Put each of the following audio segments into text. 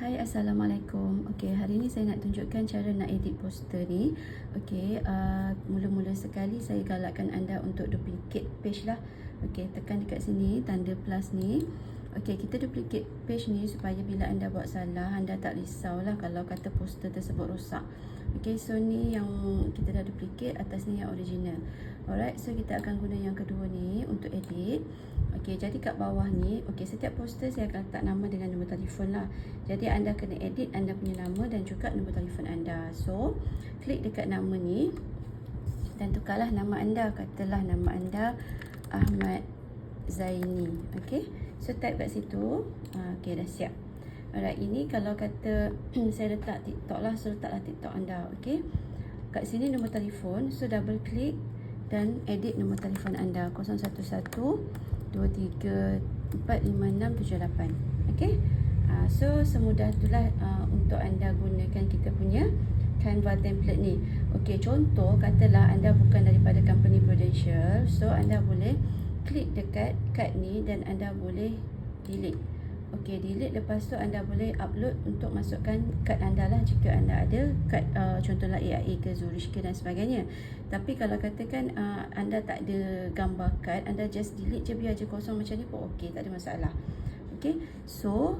Hai, Assalamualaikum. Okey, hari ni saya nak tunjukkan cara nak edit poster ni. Okey, mula-mula sekali saya galakkan anda untuk duplicate page lah. Okey, tekan dekat sini tanda plus ni. Okey, kita duplicate page ni supaya bila anda buat salah, anda tak risaulah kalau kata poster tersebut rosak. Okey, so ni yang kita dah duplicate, atas ni yang original. Alright, so kita akan guna yang kedua ni untuk edit. Okey, jadi kat bawah ni, okey, setiap poster saya akan letak nama dengan nombor telefon lah. Jadi anda kena edit anda punya nama dan juga nombor telefon anda. So, klik dekat nama ni dan tukarlah nama anda. Katalah nama anda Ahmad Zaini. Okey, so type kat situ. Okey, dah siap. Alright, ini kalau kata saya letak TikTok lah, so letaklah TikTok anda. Okey, kat sini nombor telefon, so double klik dan edit nombor telefon anda 011 23 45678. Okey, so semudah itulah untuk anda gunakan kita punya Canva template ni. Okey, contoh katalah anda bukan daripada company Prudential, so anda boleh klik dekat kad ni dan anda boleh delete. Okey, delete, lepas tu anda boleh upload untuk masukkan kad anda lah jika anda ada kad, contohlah AIA ke Zurich ke dan sebagainya. Tapi kalau katakan anda tak ada gambar kad, anda just delete je, biar je kosong macam ni pun okey, tak ada masalah. Okey, so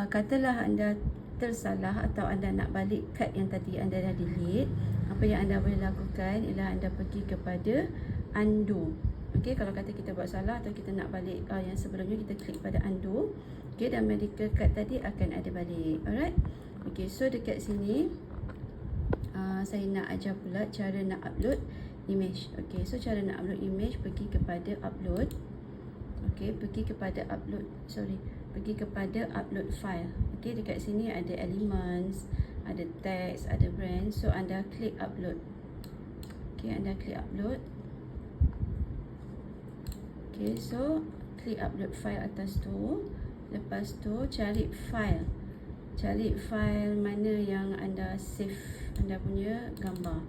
katalah anda tersalah atau anda nak balik kad yang tadi anda dah delete, apa yang anda boleh lakukan ialah anda pergi kepada undo. Okey, kalau kata kita buat salah atau kita nak balik yang sebelumnya, kita klik pada undo. Okey, dan medical card tadi akan ada balik. Alright. Okey, so dekat sini saya nak ajar pula cara nak upload image. Okey, so cara nak upload image, pergi kepada upload. Okey, pergi kepada upload file. Okey, dekat sini ada elements, ada text, ada brand. So anda klik upload. Okey, anda klik upload. Okey, so klik upload file atas tu. Lepas tu cari file. Cari file mana yang anda save anda punya gambar.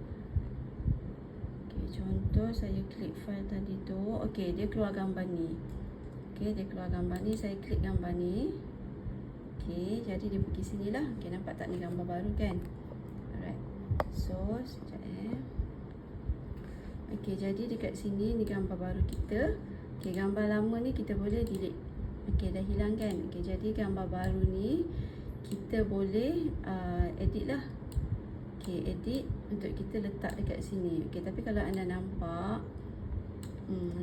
Okey, contoh saya klik file tadi tu. Okey, dia keluar gambar ni. Okey, dia keluar gambar ni, saya klik gambar ni. Okey, jadi dia pergi sini lah. Okey, nampak tak ni gambar baru kan? Alright. So, sekejap Okey, jadi dekat sini ni gambar baru kita. Okey, gambar lama ni kita boleh delete. Okey, dah hilang kan? Okey, jadi gambar baru ni kita boleh edit lah. Okey, edit untuk kita letak dekat sini. Okey, tapi kalau anda nampak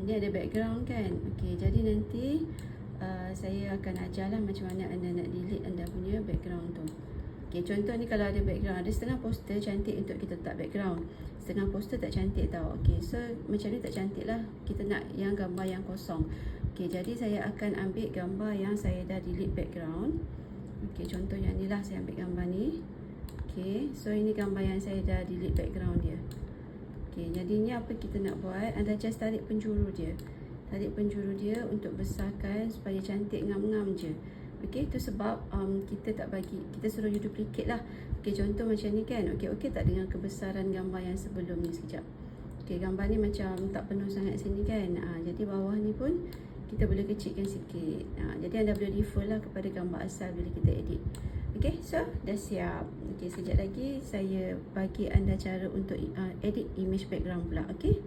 ni ada background kan? Okey, jadi nanti saya akan ajarlah macam mana anda nak delete anda punya background tu. Okey, contoh ni kalau ada background, ada setengah poster cantik untuk kita letak background, setengah poster tak cantik tau. Okey, so macam ni tak cantik lah, kita nak yang gambar yang kosong. Okey, jadi saya akan ambil gambar yang saya dah delete background. Okey, contoh yang ni lah, saya ambil gambar ni. Okey, so ini gambar yang saya dah delete background dia. Okey, jadinya apa kita nak buat, anda just tarik penjuru dia. Tarik penjuru dia untuk besarkan supaya cantik, ngam-ngam je. Okey, itu sebab kita tak bagi, kita suruh you duplicate lah. Okey, contoh macam ni kan. Okey tak dengan kebesaran gambar yang sebelum ni, sekejap. Okey, gambar ni macam tak penuh sangat sini kan. Jadi bawah ni pun kita boleh kecilkan sikit. Jadi anda boleh refer lah kepada gambar asal bila kita edit. Okey, so dah siap. Okey, sekejap lagi saya bagi anda cara untuk edit image background pula. Okey.